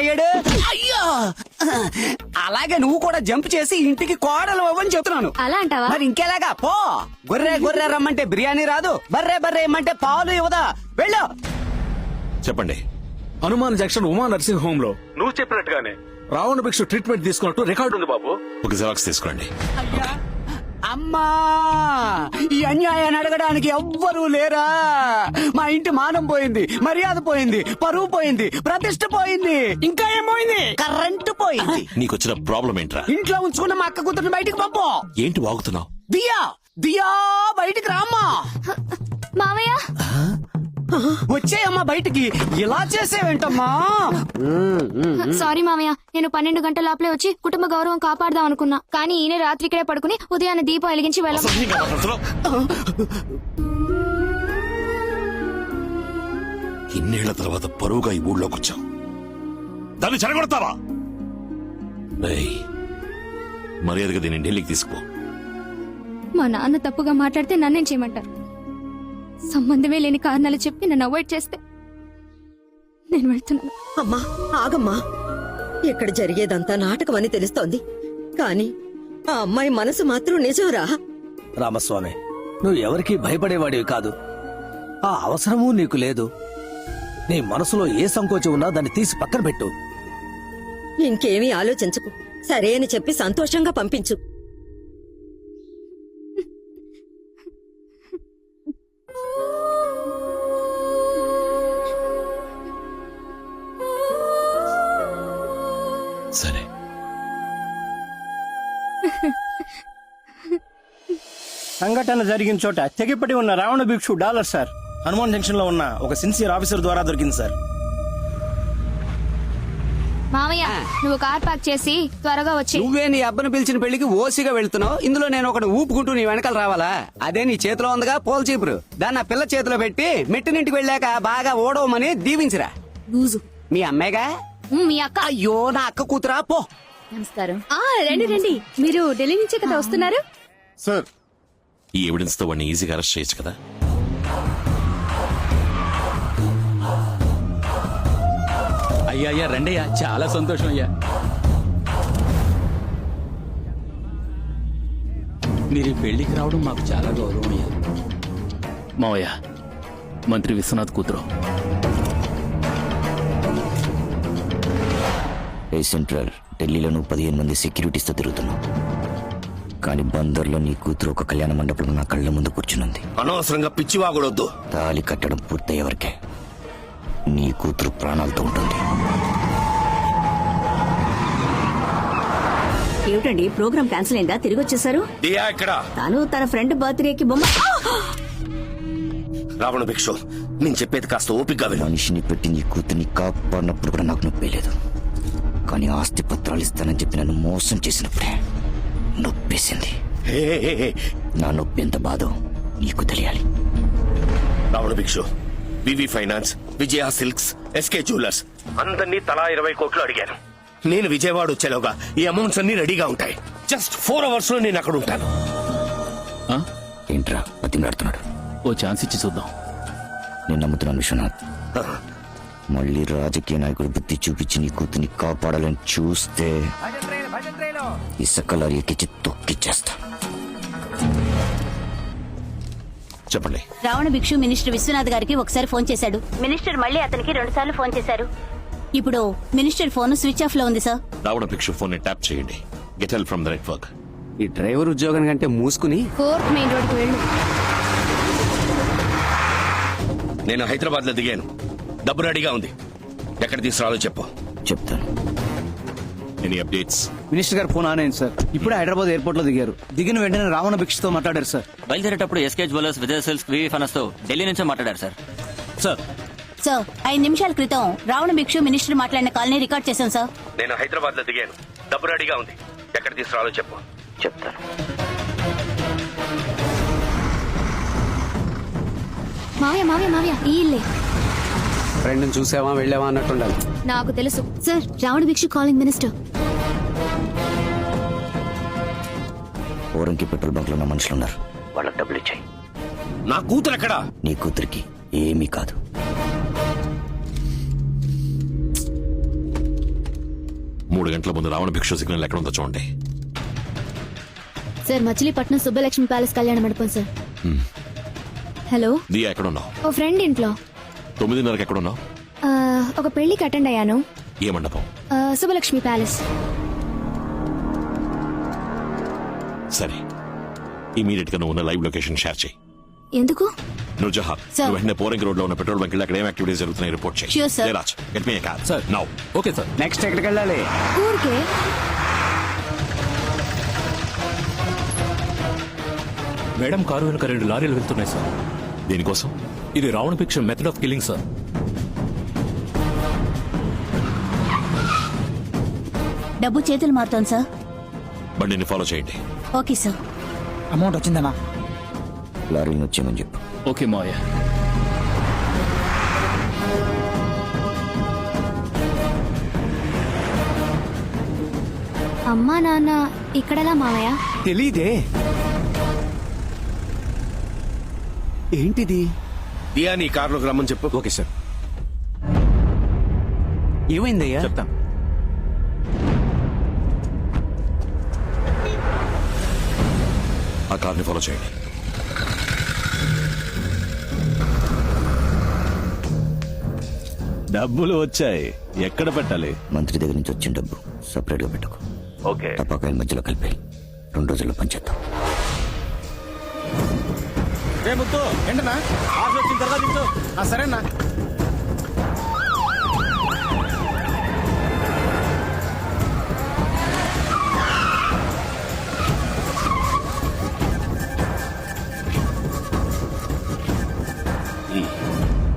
అయ్యాడు. అయ్యో, అలాగే నువ్వు కూడా జంప్ చేసి ఇంటికి కోడలు అవ్వని చెప్తున్నాను. అలా అంటావా? మరి ఇంకెలాగా? పో. గొర్రె గొర్రె రమ్మంటే బిర్యానీ రాదు, బర్రె బర్రె ఇమ్మంటే పాలు ఇవ్వదా? వెళ్ళు. చెప్పండి. Hanuman junction Uma nursing home లో నువ్వు చెప్పినట్టుగానే రావణ భిక్షు ట్రీట్మెంట్ తీసుకున్నట్టు రికార్డు ఉంది బాబు. ఒక జిరాక్స్ తీసుకోండి. అయ్యా, అమ్మా, ఈ అన్యాయాన్ని అడగడానికి ఎవ్వరూ లేరా? మా ఇంటి మానం పోయింది, మర్యాద పోయింది, పరువు పోయింది, ప్రతిష్ట పోయింది, ఇంకా ఏం పోయింది? కరెంటు పోయింది. నీకొచ్చిన ప్రాబ్లం ఏంట్రా? ఇంట్లో ఉంచుకున్న మా అక్క కూతురుని బయటికి పంపు. ఏంటి వాగుతున్నావు? దియా దియా బయటికి రామ్మా. మావయ్య, వచ్చేయమ్మా బయటికి. ఇలా చేసేవేంటమ్మా? సారీ మావయ్య, నేను 12 గంటల లోపలే వచ్చి కుటుంబ గౌరవం కాపాడదాం అనుకున్నా. కానీ ఈయన రాత్రి ఇక్కడే పడుకుని ఉదయాన్నే దీపం వెలిగించి అసహ్యంగా మాట్లాడుతున్నావు. ఇన్నేళ్ల తర్వాత పరువుగా ఈ ఊళ్ళోకి వచ్చావు, దాన్ని చెడగొడతావా? ఏయ్, మర్యాదగా దీన్ని ఢిల్లీకి తీసుకుపో. మా నాన్న తప్పుగా మాట్లాడితే నన్నేం చేయమంటారు? సంబంధమే లేని కారణాలు చెప్పి నన్ను అవాయిడ్ చేస్తే నేను వెళ్తున్నాను. అమ్మా, ఆగమ్మా. ఇక్కడ జరిగేదంతా నాటకం అని తెలుస్తోంది, కానీ ఆ అమ్మాయి మనసు మాత్రం నిజంరా. రామస్వామి, నువ్వు ఎవరికీ భయపడేవాడివి కాదు. ఆ అవసరమూ నీకు లేదు. నీ మనసులో ఏ సంకోచం ఉన్నా దాన్ని తీసి పక్కన పెట్టు. ఇంకేమీ ఆలోచించకు. సరే అని చెప్పి సంతోషంగా పంపించు. సరే. సంఘటన జరిగిన చోట తెగిపడి ఉన్న రావణ భిక్షు డాలర్ సార్ హనుమాన్ జంక్షన్ లో ఉన్న ఒక సిన్సియర్ ఆఫీసర్ ద్వారా దొరికింది సార్. మావయ్య, నువ్వు కార్ పార్క్ చేసి త్వరగా వచ్చి. నువ్వే నీ అబ్బను పిలిచిన పెళ్లికి ఓసిగా వెళ్తున్నావు. ఇందులో నేను ఒకటి ఊపుకుంటూ నీ వెనకాల రావాలా? అదే నీ చేతిలో ఉందిగా పోల్ చీపురు, దాన్ని ఆ పిల్ల చేతిలో పెట్టి మెట్టినింటికి వెళ్ళాక బాగా ఓడవమని దీవించిరా. మీ అమ్మాయిగా? మీ అక్క. అయ్యో, నా అక్క కూతురా. పో. నమస్కారం. రండి రండి, మీరు ఢిల్లీ నుంచే కదా వస్తున్నారు? సార్, ఈ ఎవిడెన్స్ తో వాడిని ఈజీగా అరెస్ట్ చేయొచ్చు కదా. అయ్యా అయ్యా రండయ్యా, చాలా సంతోషం అయ్యా. మీరు ఈ పెళ్లికి రావడం మాకు చాలా గౌరవం అయ్యా. మావయ్య, మంత్రి విశ్వనాథ్ కూతురు. సెంట్రల్ ఢిల్లీలో నువ్వు 15 మంది సెక్యూరిటీస్తో తిరుగుతున్నావు, కానీ బందర్లో నీ కూతురు ఒక కళ్యాణ మండపంలో నా కళ్ళ ముందు కూర్చునుంది. అనవసరంగా పిచ్చివాగుడొద్దు. తాళి కట్టడం పూర్తయ్యేవరకే నీ కూతురు ప్రాణాలతో ఉంటుంది. ఏమిటండి, ప్రోగ్రామ్ క్యాన్సిల్ అయిందా? తిరిగి వచ్చేసారు? దియా ఇక్కడ. తాను తన ఫ్రెండ్ బర్త్డేకి బొమ్మ. రావణ భిక్షు, నేను చెప్పేది కాస్త ఓపికగా విను. మనిషిని పెట్టి నీ కూతుర్ని కాపాడినప్పుడు కూడా నాకు నొప్పి లేదు, కానీ ఆస్తి పత్రాలు ఇస్తానని చెప్పి నన్ను మోసం చేసినప్పుడే నొప్పేసింది. నా నొప్పి ఎంత బాధో నీకు తెలియాలి. రావణ భిక్షు, వివి finance, Vijaya silks, SK jewellers అందరినీ తలా 20 కోట్లు అడిగాను. నేను విజయవాడ వచ్చేలోగా ఈ అమౌంట్స్ అన్ని రెడీగా ఉంటాయి. జస్ట్ 4 hours లో నేను అక్కడ ఉంటాను. ఏంట్రా బతిమలాడుతున్నాడు? ఓ ఛాన్స్ ఇచ్చి చూద్దాం. నేను నమ్ముతున్నాను విశ్వనాథ్. మళ్ళీ రాజకీయ నాయకుడు బుద్ధి చూపించి నీ కూతుర్ని కాపాడాలని చూస్తే ఇసుక లారీ ఎక్కించి తొక్కిచ్చేస్తా. చెప్పండి. రావణ భిక్షు మినిస్టర్ విశ్వనాథ్ గారికి ఒకసారి ఫోన్ చేశాడు. మినిస్టర్ మళ్ళీ అతనికి 2 సార్లు ఫోన్ చేశారు. ఇప్పుడు మినిస్టర్ ఫోన్ స్విచ్ ఆఫ్ లో ఉంది సార్. రావణ భిక్షు ఫోన్ ని ట్యాప్ చేయండి. Get help from the network. ఈ డ్రైవర్ ఉద్యోగం కంటే మూసుకుని 4th మెయిన్ రోడ్కి వెళ్ళు. నేను హైదరాబాద్ లో దిగాను. డబ్బు రెడీగా ఉంది. ఎక్కడ తీసుకురాలో చెప్పు. చెప్తాను. Any updates? మినిస్టర్ గారు ఫోన్ ఆన్ అయింది సార్. ఇప్పుడే హైదరాబాద్ ఎయిర్పోర్ట్ లో దిగారు. దిగిన వెంటనే రావణ భిక్షతో మాట్లాడారు సార్. బయలుదేరేటప్పుడు ఎస్కే జ్యువెలర్స్, విజయ సిల్క్స్, వివి ఫైనాన్స్ తో ఢిల్లీ నుంచే మాట్లాడారు సార్. సార్, సార్ 5 నిమిషాల క్రితం రావణ భిక్షు మినిస్టర్ మాట్లాడిన కాల్ని రికార్డ్ చేశాం సార్. నేను హైదరాబాద్ లో దిగాను. డబ్బు రెడీగా ఉంది. ఎక్కడ తీసుకురాలో చెప్పు. చెప్తాను. మావయ్య మావయ్య మావయ్య, ఈ ఇల్లే. ఫ్రెండ్ చూసావా వెళ్ళావా అన్నట్టుండాలి. నాకు తెలుసు సార్. రావణ భిక్షు కాలింగ్ మినిస్టర్. ఓరంకి పెట్రోల్ బంక్ లో ఉన్న మనుషులున్నారు, వాళ్ళకి డబ్బులు ఇచ్చాయి. నా కూతురు ఎక్కడా? నీ కూతురికి ఏమీ కాదు. 3 గంటల ముందు రావణ భిక్షు సిగ్నల్ ఎక్కడ ఉందో చూడండి. సార్ మచిలీపట్నం సుబ్బలక్ష్మి ప్యాలెస్ కళ్యాణ మండపం సార్. హలో, దియా ఎక్కడ ఉన్నావు? ఓ ఫ్రెండ్ ఇంట్లో. 9:30కి ఎక్కడ ఉన్నావు? ఒక పెళ్లికి అటెండ్ అయ్యాను. ఏ మండపం? సుబ్బలక్ష్మి ప్యాలెస్. సరే, ఇమీడియట్ గా నువ్వు ఉన్న లైవ్ లొకేషన్ షేర్ చేయి. ఎందుకు? నువ్వు జహా, Sir. నువ్వు వెంటనే పోరింగ్ రోడ్ లో ఉన్న పెట్రోల్ బంక్ అక్కడ ఏం యాక్టివిటీస్ జరుగుతున్నాయి రిపోర్ట్ చేయి. Sure, sir. Jayaraj, get me car sir. Now. Okay sir. Next ఎక్కడికి వెళ్ళాలి? ఊరికే. మేడం కారు వెనుక 2 లారీలు వెళ్తున్నాయి సార్. దీనికోసం ఇది రావణ భిక్ష మెథడ్ ఆఫ్ కిల్లింగ్ సార్. డబ్బు చేతులు మారుతోంది సార్. బండిని ఫాలో చేయండి. Okay sir. అమౌంట్ వచ్చిందన్నా? లారీని వచ్చేయమని చెప్పు. ఓకే మావయ్య. అమ్మా నాన్న ఇక్కడలా మావయ్య? తెలీదే. ఏంటిది? దియా నీ కార్లోకి రమ్మని చెప్పు. Okay sir. ఏమైందయ్యా? చెప్తాను. ఆ కార్ని ఫాలో చేయండి. డబ్బులు వచ్చాయి, ఎక్కడ పెట్టాలి? మంత్రి దగ్గర నుంచి వచ్చిన డబ్బు సపరేట్ గా పెట్టుకో. ఓకే. టపాకాయల మధ్యలో కలిపి 2 రోజుల్లో పంచేద్దాం. రేపు ఏంటన్నా ఆఫీస్ వచ్చిన తర్వాత దించు. సరేనా?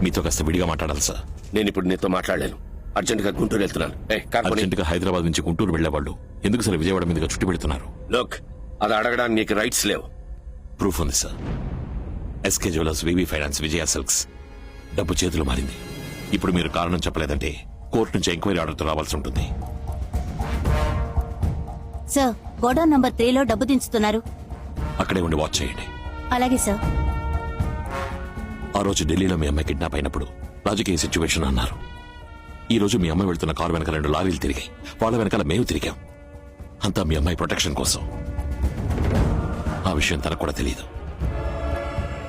మీతో కాస్త విడిగా మాట్లాడాలి సార్. నేను ఇప్పుడు నీతో మాట్లాడలేను. అర్జెంట్ గా గుంటూరు వెళ్తున్నాను. కార్ కొని. అర్జెంట్ గా హైదరాబాద్ నుంచి గుంటూరు వెళ్లేవాళ్ళు ఎందుకు సార్ విజయవాడ మీదుగా చుట్టి పెడుతున్నారు? లోక్, అది అడగడానికి నీకు రైట్స్ లేవు. ప్రూఫ్ ఉంది sir. SK jewellers, VV finance, Vijaya silks డబ్బు చేతులు మారింది. ఇప్పుడు మీరు కారణం చెప్పలేదంటే కోర్టు నుంచి ఎంక్వైరీ ఆర్డర్తో రావాల్సి ఉంటుంది. సార్, గోడౌన్ నంబర్ 3లో డబ్బు దించుతున్నారు. అక్కడే ఉండి వాచ్ చేయండి. అలాగే సార్. ఆ రోజు ఢిల్లీలో మీ అమ్మాయి కిడ్నాప్ అయినప్పుడు రాజకీయ సిచ్యువేషన్ అన్నారు. ఈ రోజు మీ అమ్మాయి వెళ్తున్న కారు వెనక 2 లారీలు తిరిగాయి. వాళ్ళ వెనకాల మేము తిరిగాం. అంతా మీ అమ్మాయి ప్రొటెక్షన్ కోసం. ఆ విషయం తనకు కూడా తెలియదు.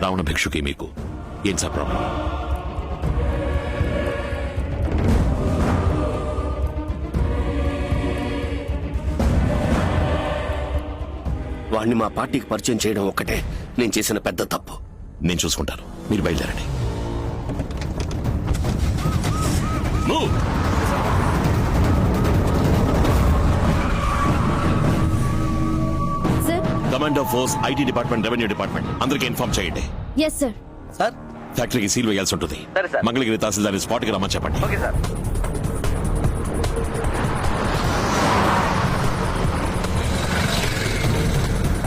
రావణ భిక్షుకి మీకు ఏం సార్ ప్రాబ్లం? వాడిని మా పార్టీకి పరిచయం చేయడం ఒక్కటే నేను చేసిన పెద్ద తప్పు. నేను చూసుకుంటాను, మీరు బయలుదేరండి. Move! Sir. Commander force, IT department, revenue department అందరికీ ఇన్ఫార్మ్ చేయండి. Yes sir. సార్. ఫ్యాక్టరీకి సీల్ వేయాల్సి ఉంటుంది. సరే సార్. మంగళగిరి తహసీల్దార్ స్పాట్ కి రమ్మని చెప్పండి. Okay sir.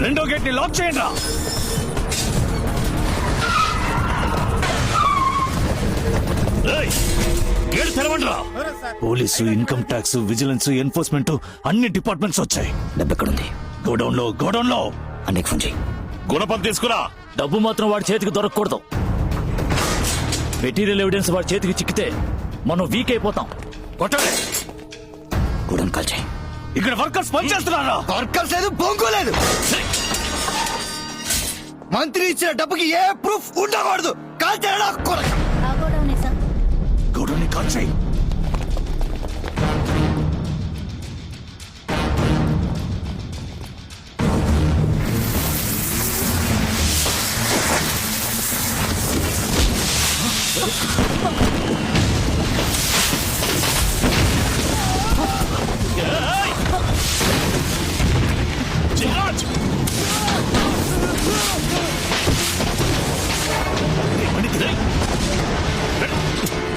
రెండో గేట్ ని లాక్ చేయండి రా. గేట్ తెరవండి రా. Police, income tax, vigilance, enforcement అన్ని డిపార్ట్మెంట్స్ వచ్చాయి. డబ్బు ఎక్కడుంది? గోడౌన్ లో అన్నయ్యకి ఫోన్ చేయి. గుణపం తీసుకురా. డబ్బు మాత్రం వాడి చేతికి దొరకకూడదు. మెటీరియల్ ఎవిడెన్స్ వాడి చేతికి చిక్కితే మనం వీక్ అయిపోతాం. కొట్టండి. గోడౌన్ కాల్ చేయి. ఇక్కడ వర్కర్స్ పనిచేస్తున్నారా? వర్కర్స్ లేదు, బొంగు లేదు. మంత్రి ఇచ్చిన డబ్బుకి ఏ ప్రూఫ్ ఉండకూడదు. కాల్ చేయడా? ఆ గోడౌనే సార్. గోడౌన్ ని కాల్ చేయి.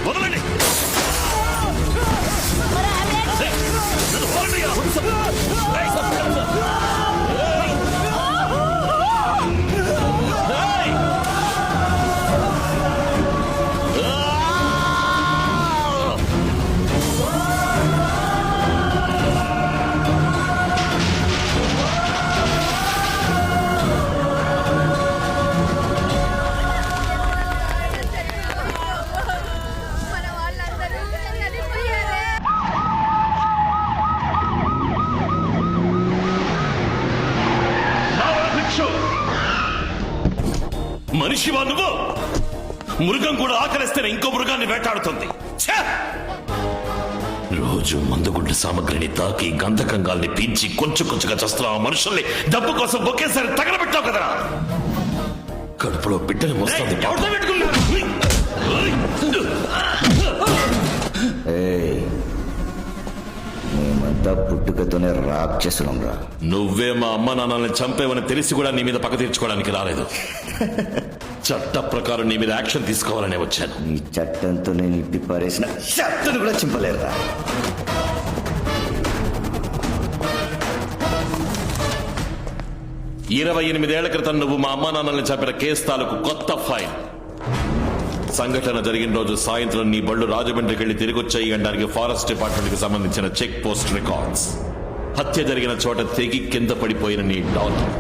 వదలండి. మనిషివా నువ్వు? మృగం కూడా ఆకలిస్తేనే ఇంకో మృగాన్ని వేటాడుతుంది. ఛే! రోజు మందుగుండు సామగ్రిని తాకి గంధకంగాల్ని పీల్చి కొంచెం కొంచెంగా చేస్తున్న ఆ మనుషుల్ని డబ్బు కోసం ఒకేసారి తగలబెట్టావు కదరా. కడుపులో బిడ్డని మోస్తుంది. మేమంతా పుట్టుకతోనే రాక్షసులం రా. నువ్వే మా అమ్మ నాన్నల్ని చంపేవని తెలిసి కూడా నీ మీద పగ తీర్చుకోవడానికి రాలేదు. చట్ట ప్రకారం నీ మీద యాక్షన్ తీసుకోవాలనే వచ్చాను. ఈ చట్టంతో నేను ఇప్పి పారేసిన చట్టను కూడా చింపలేరురా. ఇరవై 28 క్రితం నువ్వు మా అమ్మా నాన్నల్ని చంపిన కేసు తాలూకు కొత్త ఫైల్. సంఘటన జరిగిన రోజు సాయంత్రం నీ బళ్ళు రాజమండ్రికి వెళ్లి తిరిగి వచ్చాయి అనడానికి ఫారెస్ట్ డిపార్ట్మెంట్ కి సంబంధించిన చెక్ పోస్ట్ రికార్డ్స్, హత్య జరిగిన చోట తెగి కింద పడిపోయిన నీ డాలర్,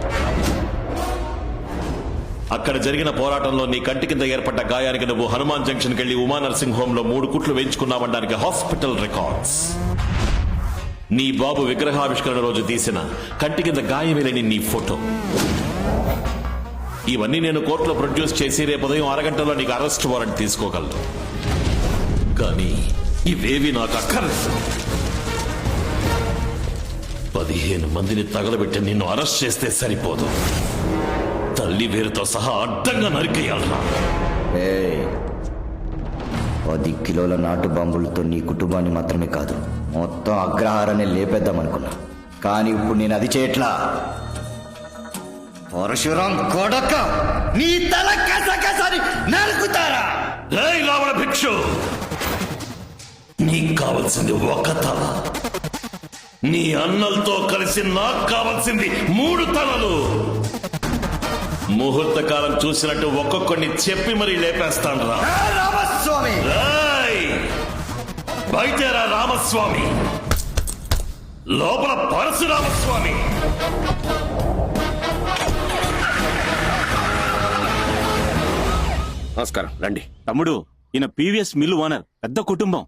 అక్కడ జరిగిన పోరాటంలో నీ కంటి కింద ఏర్పడ్డ గాయానికి నువ్వు హనుమాన్ జంక్షన్ కెళ్లి ఉమా నర్సింగ్ హోమ్ లో 3 కుట్లు వేయించుకున్నావనడానికి హాస్పిటల్ రికార్డ్స్, నీ బాబు విగ్రహావిష్కరణ రోజు తీసిన కంటి కింద గాయమేలేని నీ ఫోటో. ఇవన్నీ నేను కోర్టులో ప్రొడ్యూస్ చేసి రేపు ఉదయం 1 గంటలో నీకు అరెస్ట్ వారెంట్ తీసుకోగలను. కానీ ఇవేవి నాకు అక్కర్లేదు. 15 మందిని తగలబెట్టి నిన్ను అరెస్ట్ చేస్తే సరిపోదు, తల్లి వేరుతో సహా అడ్డంగా నరికేయాలరా. 10 కిలోల నాటు బాంబులతో నీ కుటుంబాన్ని మాత్రమే కాదు మొత్తం అగ్రహారాన్ని లేపేద్దామనుకున్నా. కానీ ఇప్పుడు నేను అది చేయట్లా. పరశురాం కొడక నీ తల కసకసని నరుకుతారా. రావణ భిక్షు, నీకు కావలసింది ఒక తల, నీ అన్నలతో కలిసి నాకు కావలసింది 3 తలలు. ముహూర్త కాలం చూసినట్టు ఒక్కొక్కడిని చెప్పి మరీ లేపేస్తాను రా. రామస్వామి బయటరా రామస్వామి, లోపల పరశురామస్వామి. నమస్కారం, రండి. తమ్ముడు, ఈయన పీవీఎస్ మిల్లు ఓనర్, పెద్ద కుటుంబం.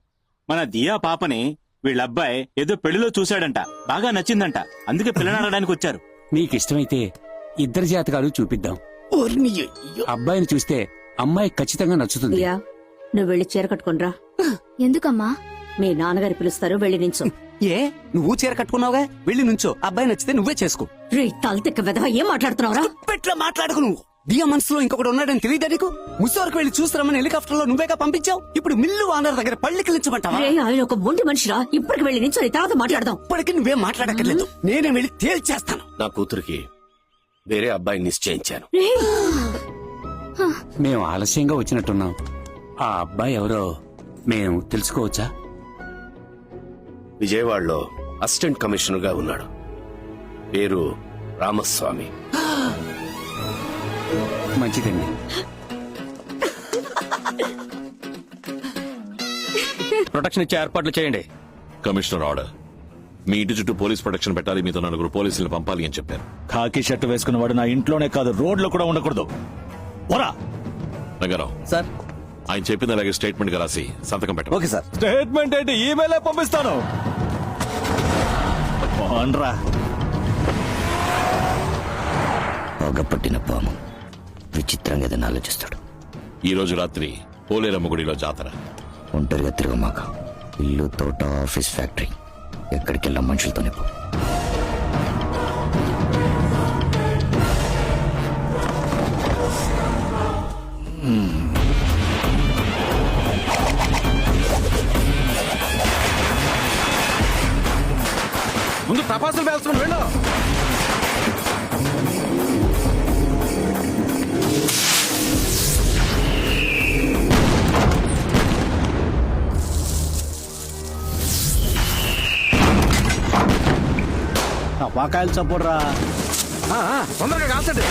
మన దియా పాపని వీళ్ళ అబ్బాయి ఏదో పెళ్లిలో చూశాడంట, బాగా నచ్చిందంట, అందుకే పిల్లనాడడానికి వచ్చారు. నీకిష్టమైతే ఇద్దరి జాతకాలు చూపిద్దాం. అబ్బాయిని చూస్తే అమ్మాయి ఖచ్చితంగా నచ్చుతుంది. నువ్వు వెళ్ళి చీర కట్టుకునిరా. ఎందుకమ్మా? మీ నాన్నగారు పిలుస్తారు, వెళ్ళి నించో. ఏ నువ్వు చీర కట్టుకున్నావుగా, వెళ్ళి నుంచో. అబ్బాయి నచ్చితే నువ్వే చేసుకో. రే తలతిక్క వెధవ, ఏం మాట్లాడుతున్నావురా? పెట్లా మాట్లాడుకు. నువ్వు దియా మనసులో ఇంకొకటి ఉన్నాడని తెలియదా నీకు? ముసోరకు వెళ్ళి చూస్తామని హెలికాప్టర్ లో నువ్వేగా పంపించావు. ఇప్పుడు మిల్లు ఓనర్ దగ్గర పళ్ళికిలించమంటావా? రే ఆయన ఒక మొండి మనిషిరా, ఇప్పటికి వెళ్ళి నించో, తర్వాత మాట్లాడదాం. ఇప్పటికి నువ్వేం మాట్లాడక్కర్లేదు, నేనే వెళ్ళి తేల్చేస్తాను. నా కూతురికి వేరే అబ్బాయిని నిశ్చయించాను. మేము ఆలస్యంగా వచ్చినట్టున్నాం. ఆ అబ్బాయి ఎవరో మేము తెలుసుకోవచ్చా? విజయవాడలో అసిస్టెంట్ కమిషనర్ గా ఉన్నాడు. పేరు రామస్వామి. మంచిదండి. ప్రొటెక్షన్ ఇచ్చే ఏర్పాట్లు చేయండి. Commissioner order. మీ ఇంటి చుట్టూ పోలీస్ ప్రొటెక్షన్ పెట్టాలి, మీతో 4 పోలీసులు పంపాలి అని చెప్పారు. ఖాకీ షర్టు వేసుకున్నవాడు నా ఇంట్లోనే కాదు, రోడ్లో కూడా ఉండకూడదు. పోరా. రంగారావు సార్, ఆయన చెప్పింది అలాగే స్టేట్మెంట్ గా రాసి సంతకం పెట్టండి. Okay sir. స్టేట్మెంట్ ఏంటి, ఈమెయిల్ పంపిస్తాను. పోన్రా. పగపట్టిన పాము విచిత్రంగా ఏదైనా ఆలోచిస్తాడు. ఈ రోజు రాత్రి పోలేరమ్మ గుడిలో జాతర. ఒంటరిగా తిరగమాక. ఇల్లు, తోట, ఆఫీస్, ఫ్యాక్టరీ, ఎక్కడికి వెళ్ళా మనుషులతోనే పో. ముందు టపాసులు వేస్తున్నాం, వెళ్ళు. వాకాయలు చప్పుడురా. తొందరగా కాల్చండి.